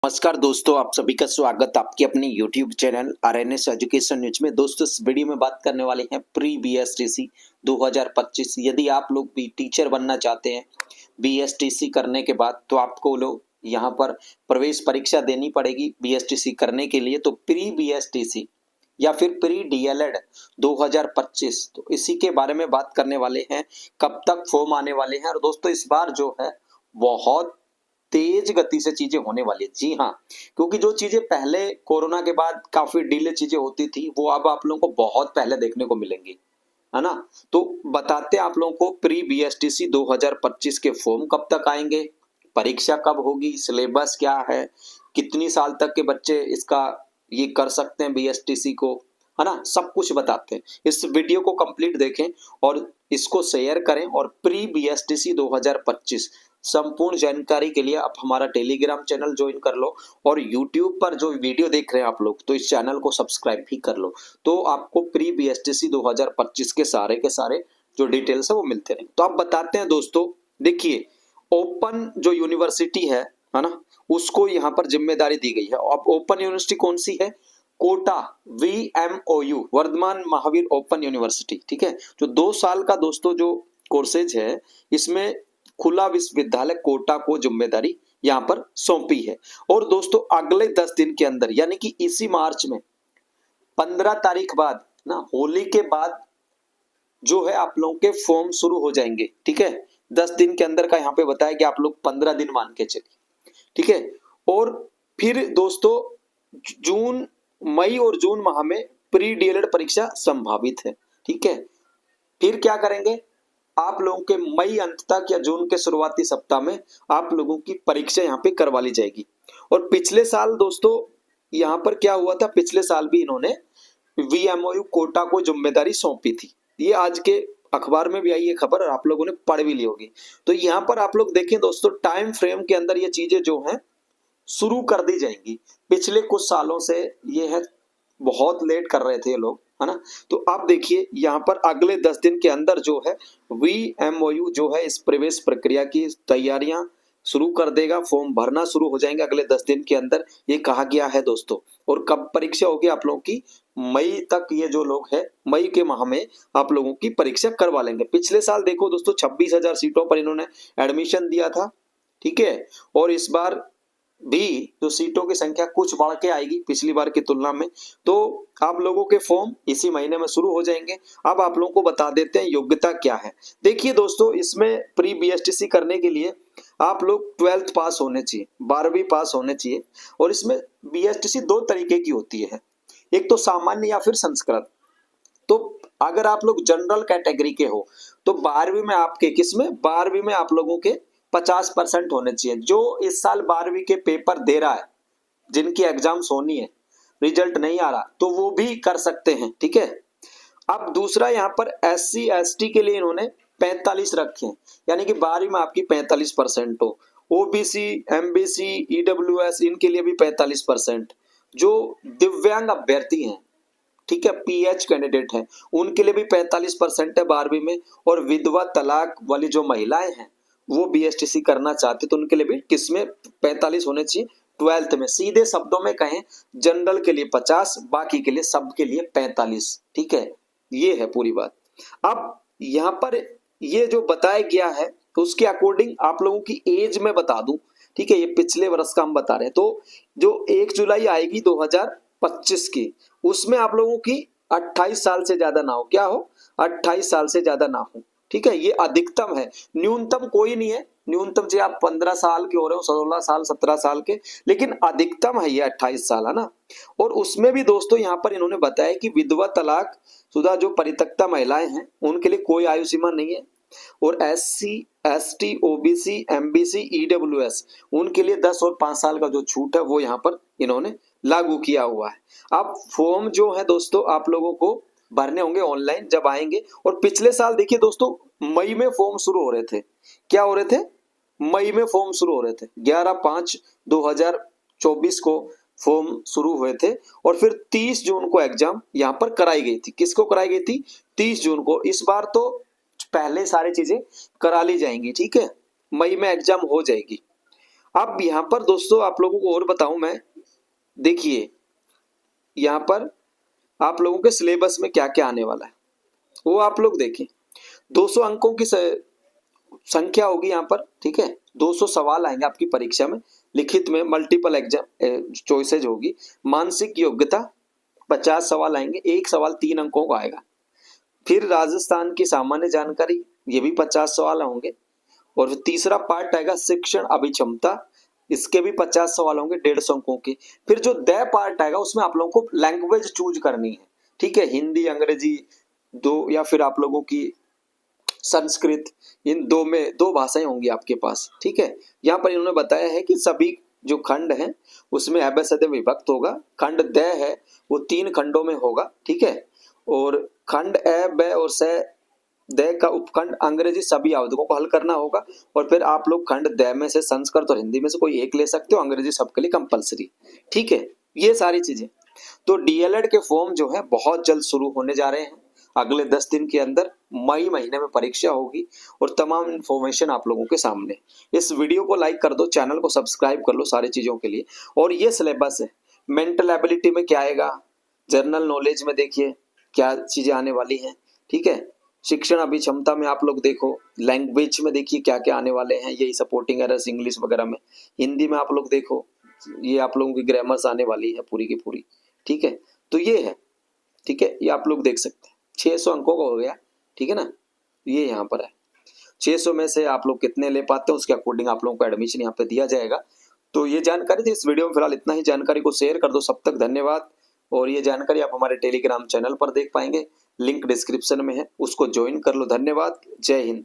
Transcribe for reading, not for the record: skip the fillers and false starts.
नमस्कार दोस्तों, आप सभी का स्वागत आपके अपने YouTube channel RNS education news में। दोस्तों, इस वीडियो में बात करने वाले हैं प्री बीएसटीसी 2025। यदि आप लोग भी टीचर बनना चाहते हैं बीएसटीसी करने के बाद, तो आपको लोग यहाँ पर प्रवेश परीक्षा देनी पड़ेगी बीएसटीसी करने के लिए। तो प्री बीएसटीसी या फिर प्री डीएलएड 2025, तो इसी के बारे में बात करने वाले हैं। कब तक फॉर्म आने वाले हैं। और दोस्तों, इस बार जो है बहुत तेज गति से चीजें होने वाली है। जी हाँ, क्योंकि जो चीजें पहले कोरोना के बाद काफी डिले चीजें होती थी, वो अब आप लोगों को बहुत पहले देखने को मिलेंगी, है ना। तो बताते हैं आप लोगों को प्री बीएसटीसी 2025 के फॉर्म कब तक आएंगे, परीक्षा कब होगी, सिलेबस क्या है, कितनी साल तक के बच्चे इसका ये कर सकते हैं बीएसटीसी को, है ना। सब कुछ बताते हैं। इस वीडियो को कंप्लीट देखें और इसको शेयर करें। और प्री बीएसटीसी 2025 संपूर्ण जानकारी के लिए आप हमारा टेलीग्राम चैनल ज्वाइन कर लो, और यूट्यूब पर जो वीडियो देख रहे हैं आप लोग, तो इस चैनल को सब्सक्राइब भी कर लो। तो आपको प्री बीएसटीसी 2025 के सारे जो डिटेल्स है वो मिलते रहेंगे। तो आप बताते हैं दोस्तों, देखिए ओपन जो यूनिवर्सिटी है ना, उसको यहाँ पर जिम्मेदारी दी गई है। अब ओपन यूनिवर्सिटी कौन सी है? Kota VMOU, Vardhman Mahaveer open university, ठीक है। जो 2 साल का दोस्तों जो कोर्सेज है, इसमें खुला विश्वविद्यालय कोटा को जिम्मेदारी यहाँ पर सौंपी है। और दोस्तों, अगले 10 दिन के अंदर, यानी कि इसी मार्च में 15 तारीख बाद ना, होली के बाद जो है आप लोगों के फॉर्म शुरू हो जाएंगे, ठीक है। 10 दिन के अंदर का यहाँ पे बताया कि आप लोग 15 दिन मान के चलिए, ठीक है। और फिर दोस्तों, मई और जून माह में प्री डीएलएड परीक्षा संभावित है, ठीक है। फिर क्या करेंगे, आप लोगों के मई अंत तक या जून के शुरुआती सप्ताह में आप लोगों की परीक्षा यहाँ पे करवा ली जाएगी। और पिछले साल दोस्तों यहाँ पर क्या हुआ था, पिछले साल भी इन्होंने VMOU कोटा को जिम्मेदारी सौंपी थी। ये आज के अखबार में भी आई है खबर, और आप लोगों ने पढ़ भी ली होगी। तो यहाँ पर आप लोग देखें दोस्तों, टाइम फ्रेम के अंदर ये चीजें जो है शुरू कर दी जाएंगी। पिछले कुछ सालों से ये है बहुत लेट कर रहे थे ये लोग, है ना। तो आप देखिए यहाँ पर अगले 10 दिन के अंदर जो है VMOU जो है इस प्रवेश प्रक्रिया की तैयारियां शुरू कर देगा। फॉर्म भरना शुरू हो जाएंगे अगले 10 दिन के अंदर, ये कहा गया है दोस्तों। और कब परीक्षा होगी आप लोगों की? मई तक। ये जो लोग हैं मई के माह में आप लोगों की परीक्षा करवा लेंगे। पिछले साल देखो दोस्तों 26,000 सीटों पर इन्होंने एडमिशन दिया था, ठीक है। और इस बार भी जो सीटों की संख्या कुछ बढ़ के आएगी पिछली बार की तुलना में। तो आप लोगों के फॉर्म इसी महीने में शुरू हो जाएंगे। अब आप लोगों को बता देते हैं योग्यता क्या है। देखिए दोस्तों, इसमें प्री बीएसटीसी करने के लिए आप लोग 12th पास होने चाहिए, 12वीं पास होने चाहिए। और इसमें बीएसटीसी 2 तरीके की होती है, एक तो सामान्य या फिर संस्कृत। तो अगर आप लोग जनरल कैटेगरी के हो तो 12वीं में आपके किसमें, 12वीं में आप लोगों के 50% होने चाहिए। जो इस साल 12वीं के पेपर दे रहा है, जिनकी एग्जाम्स होनी है, रिजल्ट नहीं आ रहा, तो वो भी कर सकते हैं, ठीक है। अब दूसरा यहाँ पर SC ST के लिए इन्होंने 45 रखे हैं, यानी कि 12वीं में आपकी 45% हो। OBC MBC EWS इनके लिए भी 45%। जो दिव्यांग अभ्यर्थी हैं, ठीक है, PH कैंडिडेट हैं, उनके लिए भी 45% है 12वीं में। और विधवा तलाक वाली जो महिलाएं हैं वो बीएसटीसी करना चाहते, तो उनके लिए भी किसमें 45 होने चाहिए, 12th में। सीधे शब्दों में कहें, जनरल के लिए 50, बाकी के लिए सब के लिए 45, ठीक है। ये है पूरी बात। अब यहाँ पर ये जो बताया गया है, तो उसके अकॉर्डिंग आप लोगों की एज में बता दूं, ठीक है। ये पिछले वर्ष का हम बता रहे हैं। तो जो 1 जुलाई आएगी 2025 की, उसमें आप लोगों की 28 साल से ज्यादा ना हो। क्या हो? 28 साल से ज्यादा ना हो, ठीक है। ये अधिकतम है, न्यूनतम कोई नहीं है। न्यूनतम जो आप 15 साल के हो रहे हो, 16 साल 17 साल के, लेकिन अधिकतम है ये 28 साल, है ना। और उसमें भी दोस्तों यहाँ पर इन्होंने बताया कि विधवा तलाक शुदा जो परित्यक्ता महिलाएं हैं, उनके लिए कोई आयु सीमा नहीं है। और SC ST OBC MBC EWS उनके लिए 10 और 5 साल का जो छूट है वो यहाँ पर इन्होंने लागू किया हुआ है। अब फॉर्म जो है दोस्तों आप लोगों को भरने होंगे ऑनलाइन जब आएंगे। और पिछले साल देखिए दोस्तों, मई में फॉर्म शुरू हो रहे थे। क्या हो रहे थे? मई में फॉर्म शुरू हो रहे थे। 11/5/2024 को फॉर्म शुरू हुए थे, और फिर 30 जून को एग्जाम यहाँ पर कराई गई थी। किसको कराई गई थी? 30 जून को। इस बार तो पहले सारी चीजें करा ली जाएंगी, ठीक है। मई में एग्जाम हो जाएगी। अब यहाँ पर दोस्तों आप लोगों को और बताऊं मैं, देखिए यहाँ पर आप लोगों के सिलेबस में क्या क्या आने वाला है वो आप लोग देखें। 200 अंकों की संख्या होगी यहाँ पर, ठीक है। 200 सवाल आएंगे आपकी परीक्षा में, लिखित में मल्टीपल एग्जाम चॉइसेज होगी। मानसिक योग्यता 50 सवाल आएंगे, एक सवाल 3 अंकों का आएगा। फिर राजस्थान की सामान्य जानकारी, ये भी 50 सवाल होंगे। और तीसरा पार्ट आएगा शिक्षण अभिक्षमता, इसके भी 50 सवाल होंगे 150 अंकों के। फिर जो द पार्ट आएगा उसमें आप लोगों को लैंग्वेज चूज करनी है, ठीक है। हिंदी अंग्रेजी दो, या फिर आप लोगों की संस्कृत, इन दो में 2 भाषाएं होंगी आपके पास, ठीक है। यहाँ पर इन्होंने बताया है कि सभी जो खंड है उसमें अ ब स द विभक्त होगा। खंड द है वो 3 खंडों में होगा, ठीक है। और खंड अ ब और स द का उपखंड अंग्रेजी सभी आवेदकों को हल करना होगा। और फिर आप लोग खंड द में से संस्कृत और हिंदी में से कोई एक ले सकते हो, अंग्रेजी सबके लिए कंपलसरी, ठीक है। ये सारी चीजें। तो डीएलएड के फॉर्म जो है बहुत जल्द शुरू होने जा रहे हैं, अगले 10 दिन के अंदर मई महीने में परीक्षा होगी और तमाम इन्फॉर्मेशन आप लोगों के सामने। इस वीडियो को लाइक कर दो, चैनल को सब्सक्राइब कर लो सारी चीजों के लिए। और ये सिलेबस है, मेंटल एबिलिटी में क्या आएगा, जनरल नॉलेज में देखिए क्या चीजें आने वाली हैं, ठीक है। शिक्षण अभिक्षमता में आप लोग देखो, लैंग्वेज में देखिए क्या क्या आने वाले हैं, यही सपोर्टिंग एरर्स इंग्लिश वगैरह में। हिंदी में आप लोग देखो, ये आप लोगों की ग्रामर्स आने वाली है पूरी की पूरी, ठीक है। तो ये है, ठीक है, ये आप लोग देख सकते हैं 600 अंकों का हो गया, ठीक है ना। ये यहाँ पर है 600 में से आप लोग कितने ले पाते हैं उसके अकॉर्डिंग आप लोगों को एडमिशन यहाँ पे दिया जाएगा। तो ये जानकारी थी इस वीडियो में, फिलहाल इतना ही। जानकारी को शेयर कर दो, सब तक धन्यवाद। और ये जानकारी आप हमारे टेलीग्राम चैनल पर देख पाएंगे, लिंक डिस्क्रिप्शन में है, उसको ज्वाइन कर लो। धन्यवाद, जय हिंद।